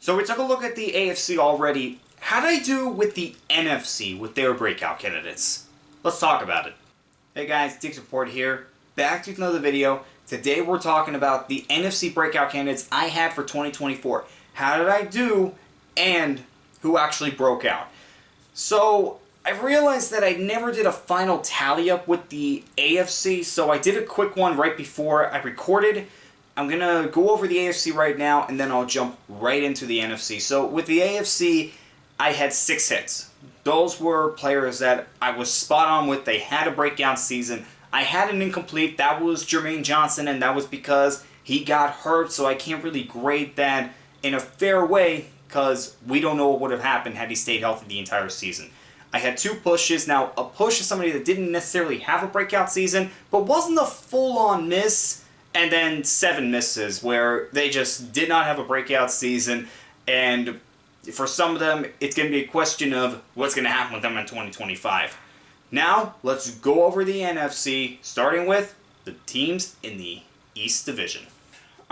So we took a look at the AFC already. How did I do with the NFC with their breakout candidates? Let's talk about it. Hey guys, Dick's Report here. Back to another video. Today we're talking about the NFC breakout candidates I had for 2024. How did I do and who actually broke out? So I realized that I never did a final tally up with the AFC, so I did a quick one right before I recorded. I'm going to go over the AFC right now, and then I'll jump right into the NFC. So with the AFC, I had 6 hits. Those were players that I was spot on with. They had a breakout season. I had an incomplete. That was Jermaine Johnson, and that was because he got hurt, so I can't really grade that in a fair way because we don't know what would have happened had he stayed healthy the entire season. I had 2 pushes. Now, a push is somebody that didn't necessarily have a breakout season, but wasn't a full-on miss. And then 7 misses where they just did not have a breakout season. And for some of them, it's going to be a question of what's going to happen with them in 2025. Now, let's go over the NFC, starting with the teams in the East Division.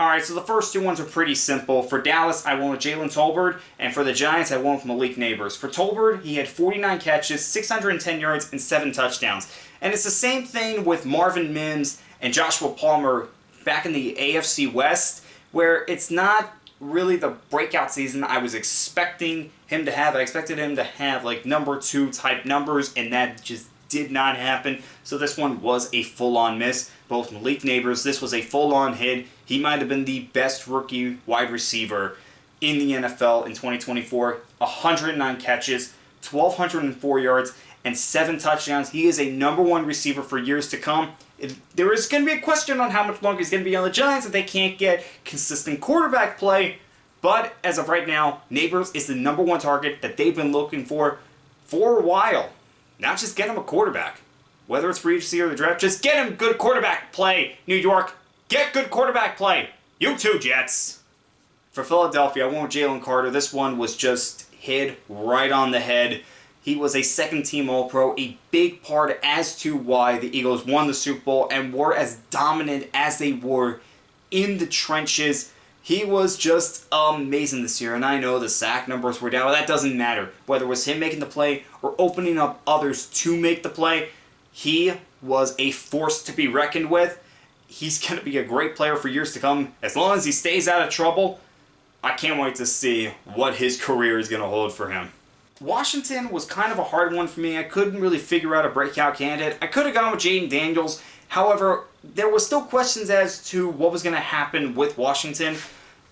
Alright, so the first 2 ones are pretty simple. For Dallas, I went with Jalen Tolbert, and for the Giants, I went with Malik Nabers. For Tolbert, he had 49 catches, 610 yards, and 7 touchdowns. And it's the same thing with Marvin Mims and Joshua Palmer back in the AFC West, where it's not really the breakout season I was expecting him to have. I expected him to have like number 2 type numbers, and that just did not happen. So this one was a full-on miss. Both Malik Nabers, this was a full-on hit. He might have been the best rookie wide receiver in the NFL in 2024. 109 catches, 1,204 yards, and 7 touchdowns. He is a number 1 receiver for years to come. There is going to be a question on how much longer he's going to be on the Giants if they can't get consistent quarterback play. But as of right now, Nabers is the number 1 target that they've been looking for a while. Not just get him a quarterback. Whether it's free agency or the draft, just get him good quarterback play. New York, get good quarterback play. You too, Jets. For Philadelphia, I went with Jalen Carter. This one was just hit right on the head. He was a 2nd-team All-Pro, a big part as to why the Eagles won the Super Bowl and were as dominant as they were in the trenches. He was just amazing this year, and I know the sack numbers were down, but that doesn't matter. Whether it was him making the play or opening up others to make the play, he was a force to be reckoned with. He's going to be a great player for years to come. As long as he stays out of trouble, I can't wait to see what his career is going to hold for him. Washington was kind of a hard one for me. I couldn't really figure out a breakout candidate. I could have gone with Jaden Daniels. However, there were still questions as to what was going to happen with Washington.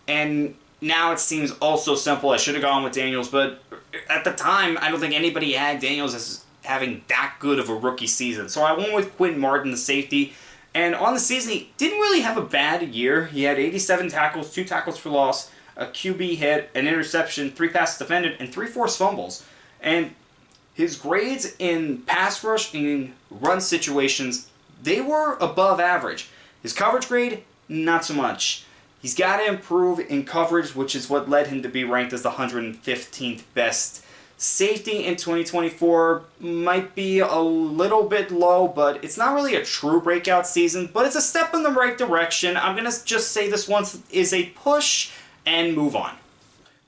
And now it seems also simple. I should have gone with Daniels. But at the time, I don't think anybody had Daniels as having that good of a rookie season. So I went with Quinn Martin, the safety. And on the season, he didn't really have a bad year. He had 87 tackles, 2 tackles for loss, a QB hit, an interception, 3 passes defended, and 3 forced fumbles. And his grades in pass rush and run situations, they were above average. His coverage grade, not so much. He's got to improve in coverage, which is what led him to be ranked as the 115th best safety in 2024. Might be a little bit low, but it's not really a true breakout season, but it's a step in the right direction. I'm going to just say this one is a push and move on.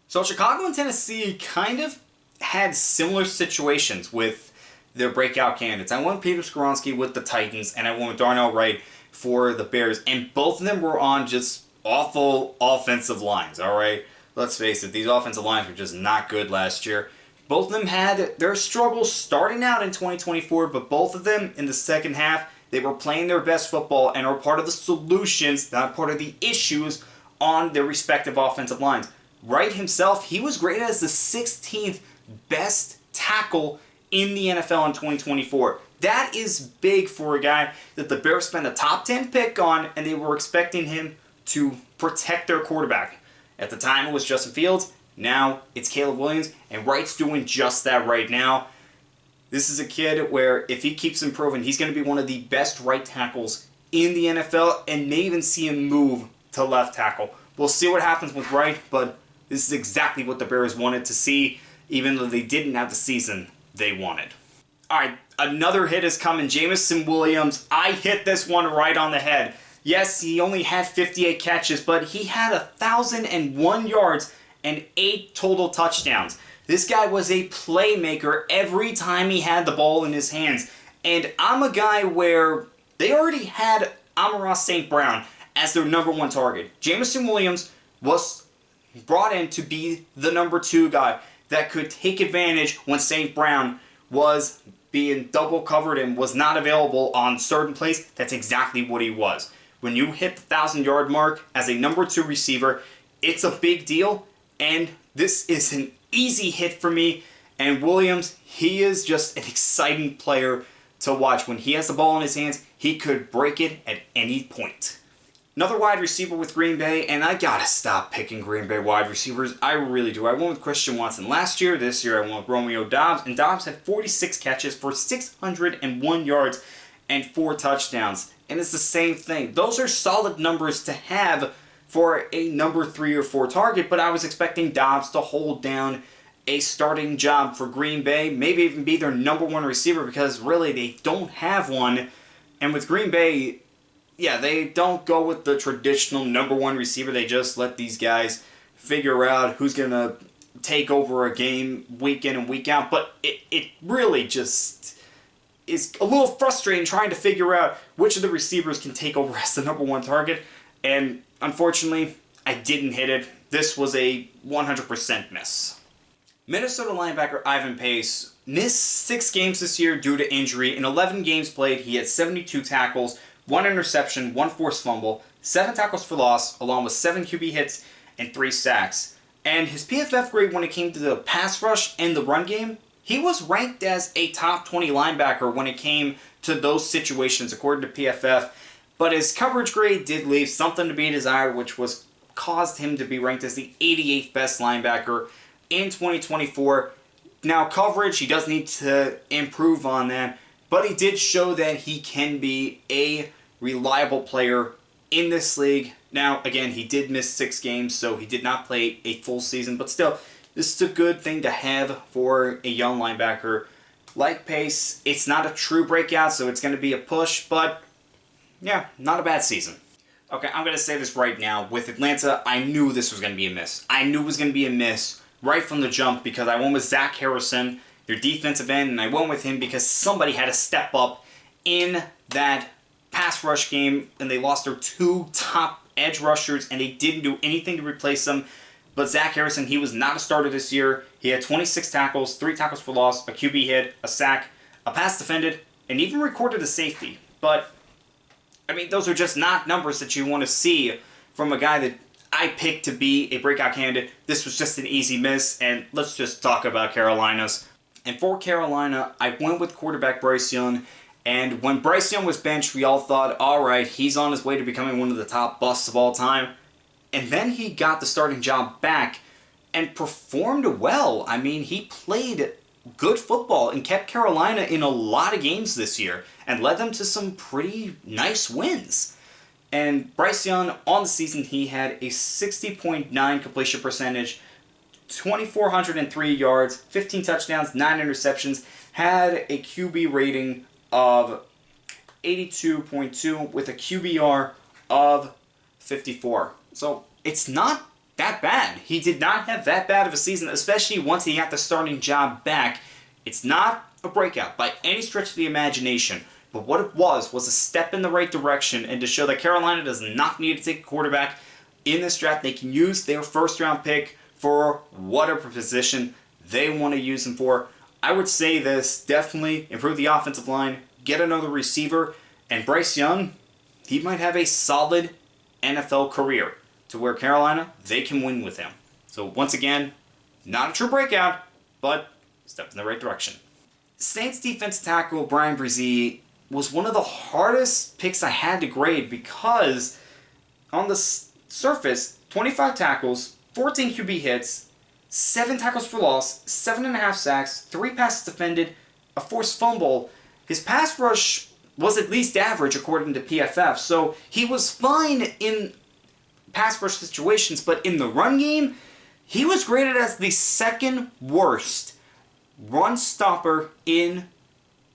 So Chicago and Tennessee kind of had similar situations with their breakout candidates. I went Peter Skoronski with the Titans, and I went with Darnell Wright for the Bears, and both of them were on just awful offensive lines, alright? Let's face it, these offensive lines were just not good last year. Both of them had their struggles starting out in 2024, but both of them in the second half, they were playing their best football and are part of the solutions, not part of the issues on their respective offensive lines. Wright himself, he was graded as the 16th best tackle in the NFL in 2024. That is big for a guy that the Bears spent a top 10 pick on, and they were expecting him to protect their quarterback. At the time, it was Justin Fields. Now, it's Caleb Williams, and Wright's doing just that right now. This is a kid where, if he keeps improving, he's going to be one of the best right tackles in the NFL, and may even see him move to left tackle. We'll see what happens with Wright, but this is exactly what the Bears wanted to see, even though they didn't have the season they wanted. Alright, another hit is coming. Jameson Williams. I hit this one right on the head. Yes, he only had 58 catches, but he had 1,001 yards and 8 total touchdowns. This guy was a playmaker every time he had the ball in his hands. And I'm a guy where they already had Amon-Ra St. Brown as their number 1 target. Jameson Williams was brought in to be the number 2 guy that could take advantage when St. Brown was being double covered and was not available on certain plays. That's exactly what he was. When you hit the 1,000-yard mark as a number 2 receiver, it's a big deal, and this is an easy hit for me. And Williams, he is just an exciting player to watch. When he has the ball in his hands, he could break it at any point. Another wide receiver with Green Bay, and I gotta stop picking Green Bay wide receivers. I really do. I went with Christian Watson last year. This year I went with Romeo Doubs, and Doubs had 46 catches for 601 yards and 4 touchdowns. And it's the same thing. Those are solid numbers to have for a number 3 or 4 target, but I was expecting Doubs to hold down a starting job for Green Bay, maybe even be their number 1 receiver, because really they don't have one. And with Green Bay, yeah, they don't go with the traditional number 1 receiver. They just let these guys figure out who's going to take over a game week in and week out. But it really just is a little frustrating trying to figure out which of the receivers can take over as the number 1 target. And unfortunately, I didn't hit it. This was a 100% miss. Minnesota linebacker Ivan Pace missed 6 games this year due to injury. In 11 games played, he had 72 tackles, 1 interception, 1 forced fumble, 7 tackles for loss, along with 7 QB hits and 3 sacks. And his PFF grade when it came to the pass rush and the run game, he was ranked as a top 20 linebacker when it came to those situations, according to PFF. But his coverage grade did leave something to be desired, which was caused him to be ranked as the 88th best linebacker in 2024. Now, coverage, he does need to improve on that, but he did show that he can be a reliable player in this league. Now, again, he did miss 6 games, so he did not play a full season, but still, this is a good thing to have for a young linebacker like Pace. It's not a true breakout, so it's going to be a push, but yeah, not a bad season. Okay, I'm going to say this right now. With Atlanta, I knew this was going to be a miss. I knew it was going to be a miss right from the jump because I went with Zach Harrison, their defensive end, and I went with him because somebody had to step up in that pass rush game, and they lost their 2 top edge rushers, and they didn't do anything to replace them. But Zach Harrison, he was not a starter this year. He had 26 tackles, 3 tackles for loss, a QB hit, a sack, a pass defended, and even recorded a safety. But, I mean, those are just not numbers that you want to see from a guy that I picked to be a breakout candidate. This was just an easy miss, and let's just talk about Carolina's. And for Carolina, I went with quarterback Bryce Young, and when Bryce Young was benched, we all thought, alright, he's on his way to becoming one of the top busts of all time. And then he got the starting job back and performed well. I mean, he played good football and kept Carolina in a lot of games this year and led them to some pretty nice wins. And Bryce Young, on the season, he had a 60.9 completion percentage, 2,403 yards, 15 touchdowns, 9 interceptions, had a QB rating of 82.2 with a QBR of 54. So it's not that bad. He did not have that bad of a season, especially once he got the starting job back. It's not a breakout by any stretch of the imagination, but what it was a step in the right direction, and to show that Carolina does not need to take a quarterback in this draft. They can use their first-round pick for whatever position they want to use him for. I would say this, definitely improve the offensive line, get another receiver, and Bryce Young, he might have a solid NFL career to where Carolina, they can win with him. So once again, not a true breakout, but step in the right direction. Saints defense tackle Brian Brzee was one of the hardest picks I had to grade because on the surface, 25 tackles, 14 QB hits, 7 tackles for loss, 7.5 sacks, 3 passes defended, a forced fumble. His pass rush was at least average according to PFF, so he was fine in pass rush situations, but in the run game, he was graded as the 2nd worst run stopper in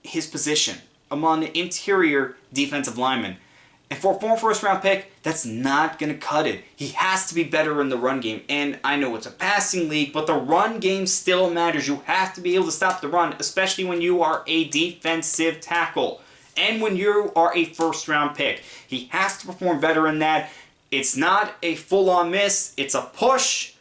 his position among interior defensive linemen. And for a former first-round pick, that's not going to cut it. He has to be better in the run game. And I know it's a passing league, but the run game still matters. You have to be able to stop the run, especially when you are a defensive tackle. And when you are a first-round pick. He has to perform better in that. It's not a full-on miss. It's a push,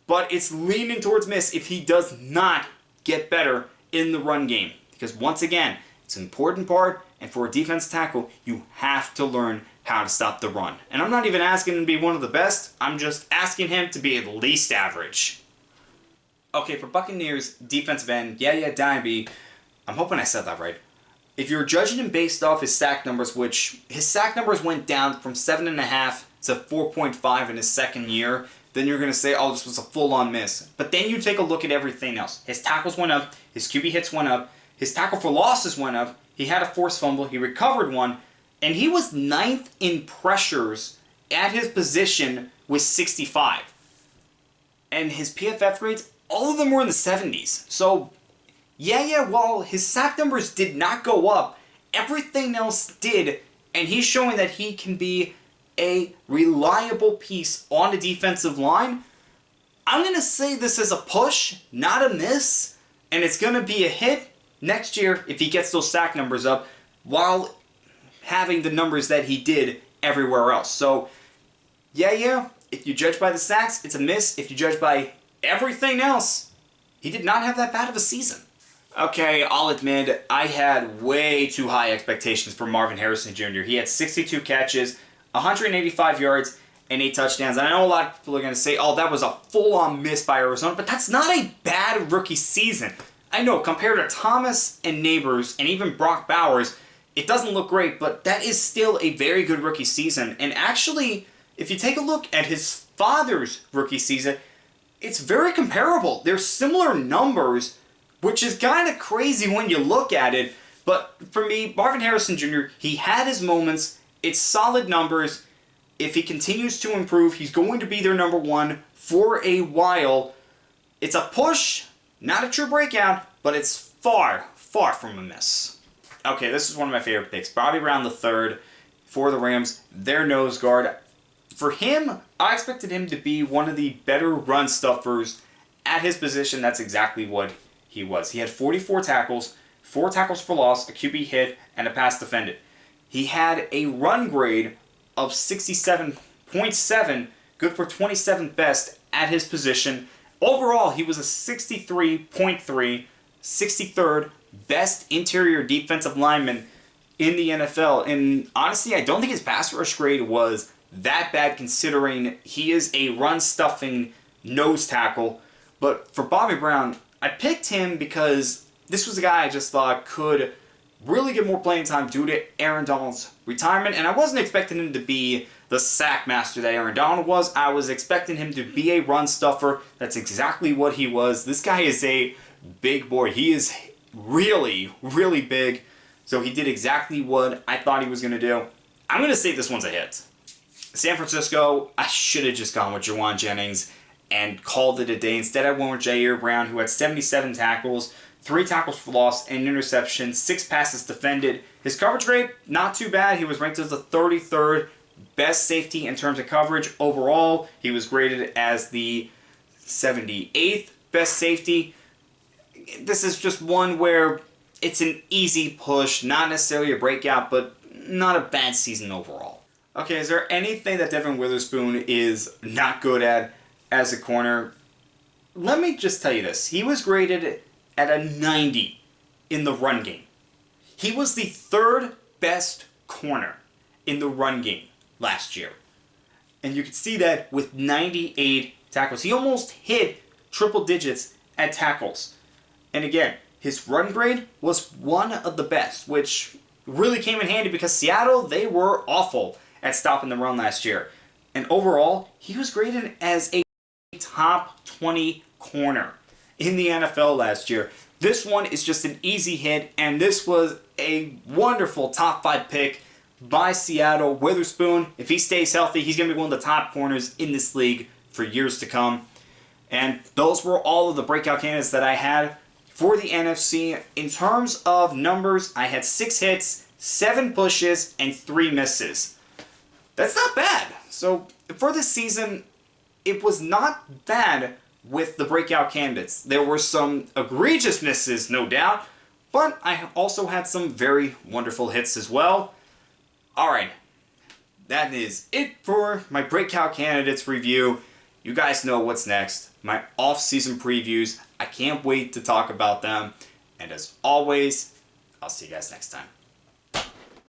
but it's leaning towards miss if he does not get better in the run game. Because once again, it's an important part, and for a defensive tackle, you have to learn how to stop the run. And I'm not even asking him to be one of the best, I'm just asking him to be at least average. Okay, for Buccaneers defensive end, Yaya Diaby, I'm hoping I said that right. If you're judging him based off his sack numbers, which his sack numbers went down from 7.5 to 4.5 in his second year, then you're going to say, oh, this was a full-on miss. But then you take a look at everything else. His tackles went up, his QB hits went up, his tackle for losses went up, he had a forced fumble, he recovered one, and he was 9th in pressures at his position with 65. And his PFF grades, all of them were in the 70s. So, yeah, while his sack numbers did not go up, everything else did, and he's showing that he can be a reliable piece on the defensive line. I'm going to say this is a push, not a miss, and it's going to be a hit next year if he gets those sack numbers up while having the numbers that he did everywhere else. So, yeah, if you judge by the sacks, it's a miss. If you judge by everything else, he did not have that bad of a season. Okay, I'll admit, I had way too high expectations for Marvin Harrison Jr. He had 62 catches, 185 yards, and 8 touchdowns. And I know a lot of people are going to say, oh, that was a full-on miss by Arizona, but that's not a bad rookie season. I know, compared to Thomas and Neighbors and even Brock Bowers, it doesn't look great, but that is still a very good rookie season. And actually, if you take a look at his father's rookie season, it's very comparable. They're similar numbers, which is kind of crazy when you look at it. But for me, Marvin Harrison Jr., he had his moments. It's solid numbers. If he continues to improve, he's going to be their number one for a while. It's a push, not a true breakout, but it's far, far from a miss. Okay, this is one of my favorite picks. Bobby Brown III for the Rams, their nose guard. For him, I expected him to be one of the better run stuffers at his position. That's exactly what he was. He had 44 tackles, 4 tackles for loss, a QB hit, and a pass defended. He had a run grade of 67.7, good for 27th best at his position. Overall, he was a 63.3, 63rd best interior defensive lineman in the NFL. And honestly, I don't think his pass rush grade was that bad considering he is a run-stuffing nose tackle. But for Bobby Brown, I picked him because this was a guy I just thought could really get more playing time due to Aaron Donald's retirement. And I wasn't expecting him to be the sack master that Aaron Donald was. I was expecting him to be a run stuffer. That's exactly what he was. This guy is a big boy. He is really, really big. So he did exactly what I thought he was going to do. I'm going to say this one's a hit. San Francisco, I should have just gone with Juwan Jennings and called it a day. Instead, I went with Jair Brown, who had 77 tackles, 3 tackles for loss, and an interception, 6 passes defended. His coverage grade, not too bad. He was ranked as the 33rd best safety in terms of coverage. Overall, he was graded as the 78th best safety. This is just one where it's an easy push, not necessarily a breakout, but not a bad season overall. Okay, is there anything that Devin Witherspoon is not good at as a corner? Let me just tell you this. He was graded at a 90 in the run game. He was the 3rd best corner in the run game last year. And you can see that with 98 tackles. He almost hit triple digits at tackles. And again, his run grade was one of the best, which really came in handy because Seattle, they were awful at stopping the run last year. And overall, he was graded as a top 20 corner in the NFL last year. This one is just an easy hit, and this was a wonderful top 5 pick by Seattle. Witherspoon, if he stays healthy, he's going to be one of the top corners in this league for years to come. And those were all of the breakout candidates that I had for the NFC. In terms of numbers, I had 6 hits, 7 pushes, and 3 misses. That's not bad. So for this season, it was not bad with the breakout candidates. There were some egregious misses, no doubt, but I also had some very wonderful hits as well. Alright, that is it for my breakout candidates review. You guys know what's next. My off-season previews. I can't wait to talk about them. And as always, I'll see you guys next time.